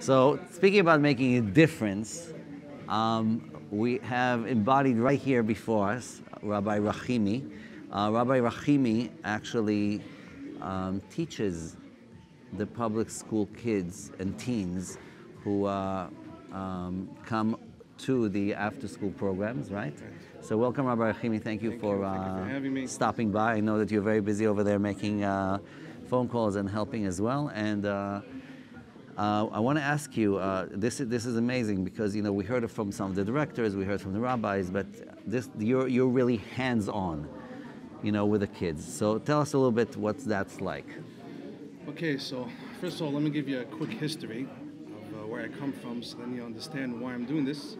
So speaking about making a difference, we have embodied right here before us Rabbi Rachimi. Rabbi Rachimi actually teaches the public school kids and teens who come to the after-school programs, right? So welcome, Rabbi Rachimi. Thank you for having me. Stopping by. I know that you're very busy over there making phone calls and helping as well. And I want to ask you, this is amazing because we heard it from some of the directors, we heard from the rabbis, but you're really hands-on, with the kids. So tell us a little bit what that's like. Okay, so first of all, let me give you a quick history of where I come from, so then you understand why I'm doing this.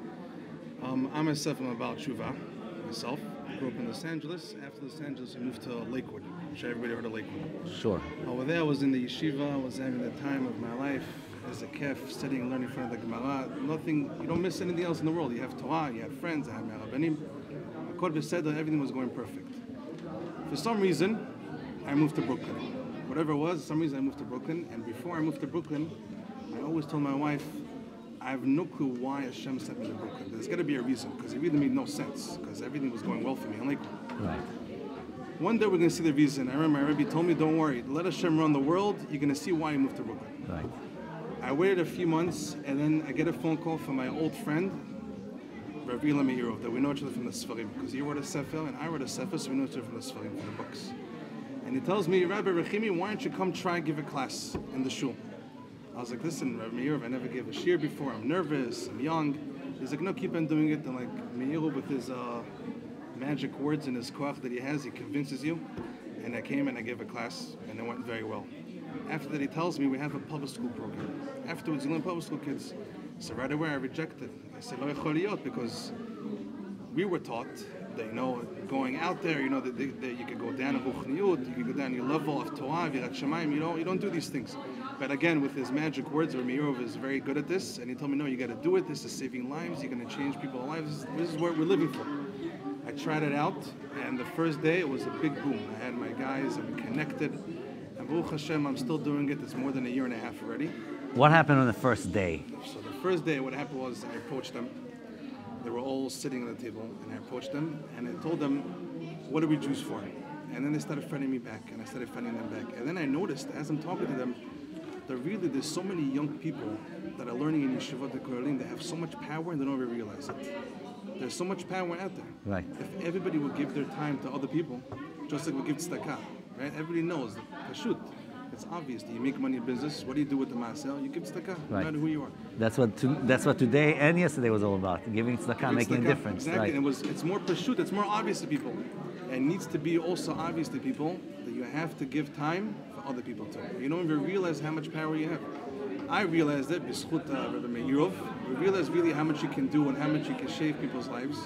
I myself am about Tshuva, myself. I grew up in Los Angeles. After Los Angeles, I moved to Lakewood. I'm sure everybody heard of Lakewood. Sure. Over there, I was in the yeshiva. I was having the time of my life as a kef, studying, learning in front of the Gemara. Nothing, you don't miss anything else in the world. You have Torah, you have friends, I have my Rabbanim. Akkad said that everything was going perfect. For some reason, I moved to Brooklyn. Whatever it was, for some reason I moved to Brooklyn. And before I moved to Brooklyn, I always told my wife, I have no clue why Hashem sent me to Brooklyn. There's got to be a reason, because it really made no sense, because everything was going well for me in Lakewood. Right. One day we're going to see the reason. I remember my Rebbe told me, don't worry, let Hashem run the world, you're going to see why you moved to Brooklyn. Right. I waited a few months, and then I get a phone call from my old friend, Rebbe Yaakov, that we know each other from the Sfarim, because he wrote a Sefer, and I wrote a Sefer, so we know each other from the Sfarim, from the books. And he tells me, Rabbi Rachimi, why don't you come try and give a class in the shul? I was like, listen, Rabbi Meir, I never gave a shir before. I'm nervous. I'm young. He's like, no, keep on doing it. And like Meir, with his magic words and his koach that he has, he convinces you. And I came and I gave a class, and it went very well. After that, he tells me we have a public school program. Afterwards, you learn public school kids. So right away, I rejected. I said, lo yachol liyot, because we were taught that, going out there, that you could go down a ruchniyut, you could go down your level of Torah, virat shamayim. You don't do these things. But again, with his magic words, Rebbe Yaakov is very good at this, and he told me, no, you got to do it. This is saving lives. You're going to change people's lives. This is what we're living for. I tried it out, and the first day it was a big boom. I had my guys, and we connected. And Baruch Hashem, I'm still doing it. It's more than a year and a half already. What happened on the first day? So the first day, what happened was I approached them. They were all sitting at the table, and I approached them, and I told them, what are we Jews for? And then they started friending me back, and I started friending them back. And then I noticed, as I'm talking to them, that really there's so many young people that are learning in Yeshivot Kohalim that have so much power and they don't even realize it. There's so much power out there. Right. If everybody would give their time to other people, just like we give tzedakah, right? Everybody knows, Pashut, it's obvious that you make money in business. What do you do with the masel? You give tzedakah, no matter who you are. That's what today and yesterday was all about, giving tzedakah, making a difference. Exactly, right. and it's more pashut, it's more obvious to people. And it needs to be also obvious to people that you have to give time for other people too. You don't even realize how much power you have. I realized that, b'schut Rebbe Meirov, we realized really how much you can do and how much you can shape people's lives.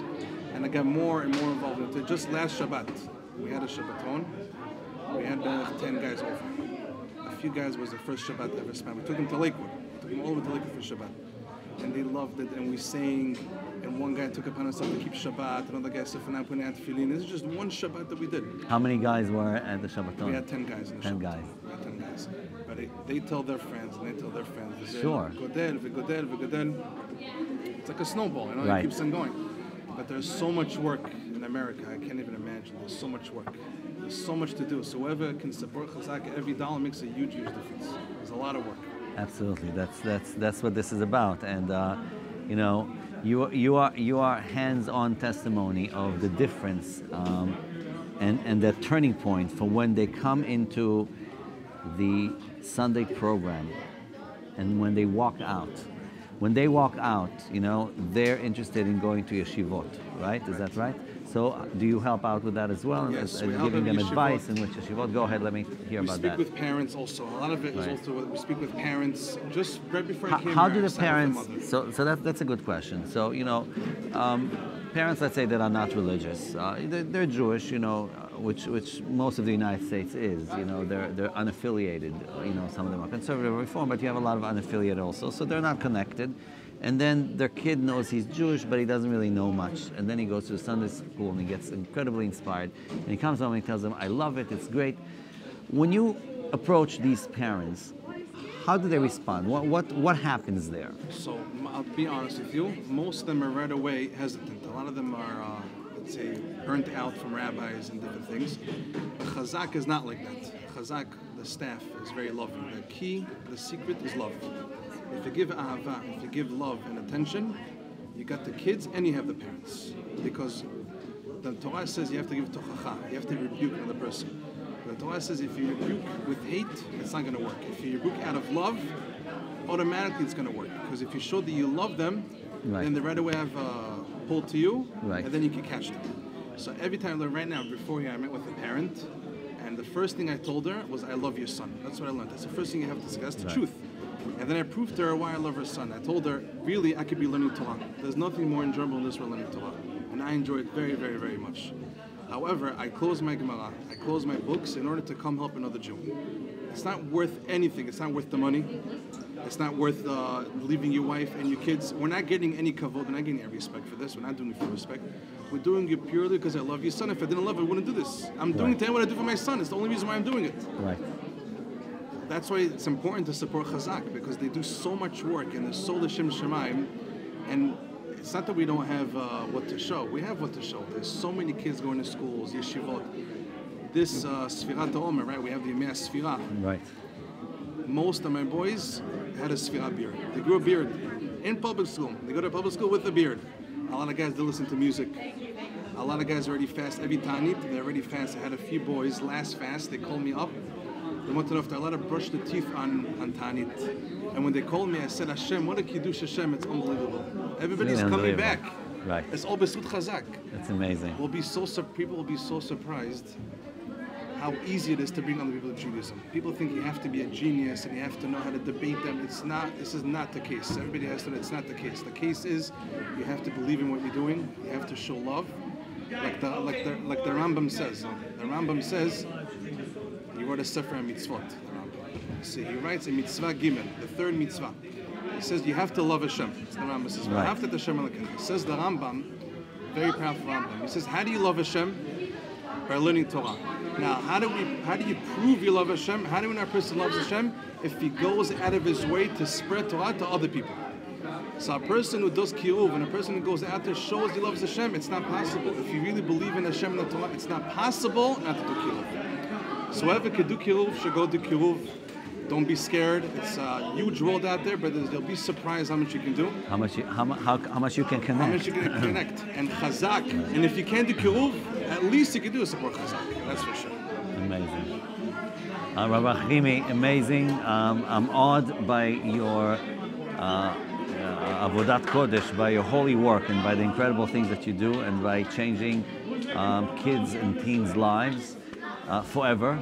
And I got more and more involved in it. Just last Shabbat, we had a Shabbaton. We had 10 guys over. A few guys was the first Shabbat ever spent. We took them to Lakewood. We took them all over to Lakewood for Shabbat. And they loved it, and we sang, and one guy took upon himself to keep Shabbat, another guy said, "I'm putting out tefillin." This is just one Shabbat that we did. How many guys were at the Shabbaton? We had 10 guys in the 10 Shabbat. guys. We had 10 guys. But they tell their friends, and they tell their friends. Sure. Godel, v'godel, v'godel. It's like a snowball, Right. It keeps on going. But there's so much work in America, I can't even imagine. There's so much work. There's so much to do. So whoever can support Chazaq, every dollar makes a huge, huge difference. There's a lot of work. Absolutely. That's what this is about. And you are hands-on testimony of the difference and that turning point from when they come into the Sunday program and when they walk out. When they walk out, they're interested in going to yeshivot, right? Is that right? So do you help out with that as well? Yes, and we help giving them yeshivot. advice in which yeshivot? Go ahead, let me hear about that. We speak with parents also. A lot of it is also we speak with parents. Just right before I came How here, do I the sat with parents? mother. So that's a good question. So parents, let's say, that are not religious, they're Jewish, which most of the United States is. They're unaffiliated. Some of them are conservative or reform, but you have a lot of unaffiliated also. So they're not connected. And then their kid knows he's Jewish, but he doesn't really know much. And then he goes to the Sunday school and he gets incredibly inspired. And he comes home and he tells them, "I love it. It's great." When you approach these parents, how do they respond? What happens there? So I'll be honest with you, most of them are right away hesitant. A lot of them are, let's say, burnt out from rabbis and different things. Chazaq is not like that. Chazaq, the staff, is very loving. The key, the secret is love. If you give ahava, if you give love and attention, you got the kids and you have the parents. Because the Torah says you have to give tochacha, you have to rebuke another person. The Torah says if you rebuke with hate, it's not going to work. If you rebuke out of love, automatically it's going to work. Because if you show that you love them, then they right away have pull to you, and then you can catch them. So every time, right now, before here, I met with a parent, and the first thing I told her was, I love your son. That's what I learned. That's the first thing you have to discuss, the truth. And then I proved to her why I love her son. I told her, really, I could be learning Torah. There's nothing more enjoyable in this world learning Torah. And I enjoy it very, very, very much. However, I close my Gemara, I close my books in order to come help another Jew. It's not worth anything. It's not worth the money. It's not worth leaving your wife and your kids. We're not getting any kavod. We're not getting any respect for this. We're not doing it for respect. We're doing it purely because I love your son. If I didn't love it, I wouldn't do this. I'm doing it to what I do for my son. It's the only reason why I'm doing it. Right. That's why it's important to support Chazaq, because they do so much work and they're so l'shem shamayim. And it's not that we don't have what to show. We have what to show. There's so many kids going to schools, yeshivot. This Sfirat Omer, right? We have the Yemei Sfirah. Right. Most of my boys had a Sfirah beard. They grew a beard in public school. They go to public school with a beard. A lot of guys, they listen to music. A lot of guys are already fast. Every Tanit, they're already fast. I had a few boys last fast. They called me up. They wanted to know if they're allowed to brush the teeth on Tanit. And when they called me, I said, Hashem, what a Kiddush Hashem. It's unbelievable. Everybody's coming back. Right. It's all Besut Chazaq. That's amazing. People will be so surprised how easy it is to bring other people to Judaism. People think you have to be a genius and you have to know how to debate them. It's not. This is not the case. Everybody has to know it's not the case. The case is you have to believe in what you're doing. You have to show love, like the Rambam says. The Rambam says he wrote a sefer on mitzvot. See, he writes a mitzvah gimel, the third mitzvah. He says you have to love Hashem. It's the Rambam says. Right. Says the Rambam, very powerful Rambam. He says, how do you love Hashem? By learning Torah. Now, how do you prove you love Hashem? How do we know a person loves Hashem? If he goes out of his way to spread Torah to other people. So a person who does kiruv and a person who goes out there shows he loves Hashem, it's not possible. If you really believe in Hashem and the Torah, it's not possible not to do kiruv. So whoever can do kiruv should go do kiruv. Don't be scared. It's a huge world out there, but you'll be surprised how much you can do. How much you can connect. How much you can connect. And Chazaq. And if you can't do kiruv, at least you can do a support Chazaq. That's for sure. Amazing. Rabbi Rachimi, amazing. I'm awed by your avodat kodesh, by your holy work and by the incredible things that you do and by changing kids and teens' lives forever.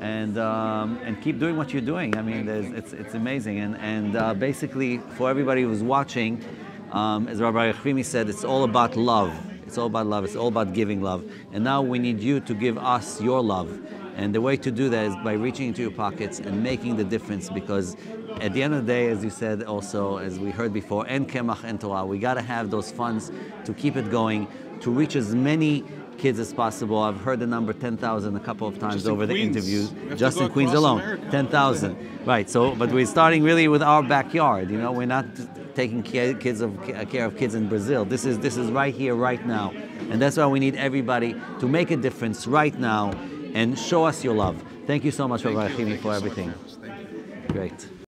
And keep doing what you're doing. I mean, it's amazing. And basically, for everybody who's watching, as Rabbi Rachimi said, it's all about love. It's all about love. It's all about giving love. And now we need you to give us your love. And the way to do that is by reaching into your pockets and making the difference. Because at the end of the day, as you said also, as we heard before, en kemach en Torah, we got to have those funds to keep it going, to reach as many kids as possible. I've heard the number 10,000 a couple of times over the interviews. Just in Queens alone, 10,000. Right. So, but we're starting really with our backyard. You know, we're not taking care of kids in Brazil. This is right here, right now, and that's why we need everybody to make a difference right now and show us your love. Thank you so much, Rabbi Rachimi, for everything. Great.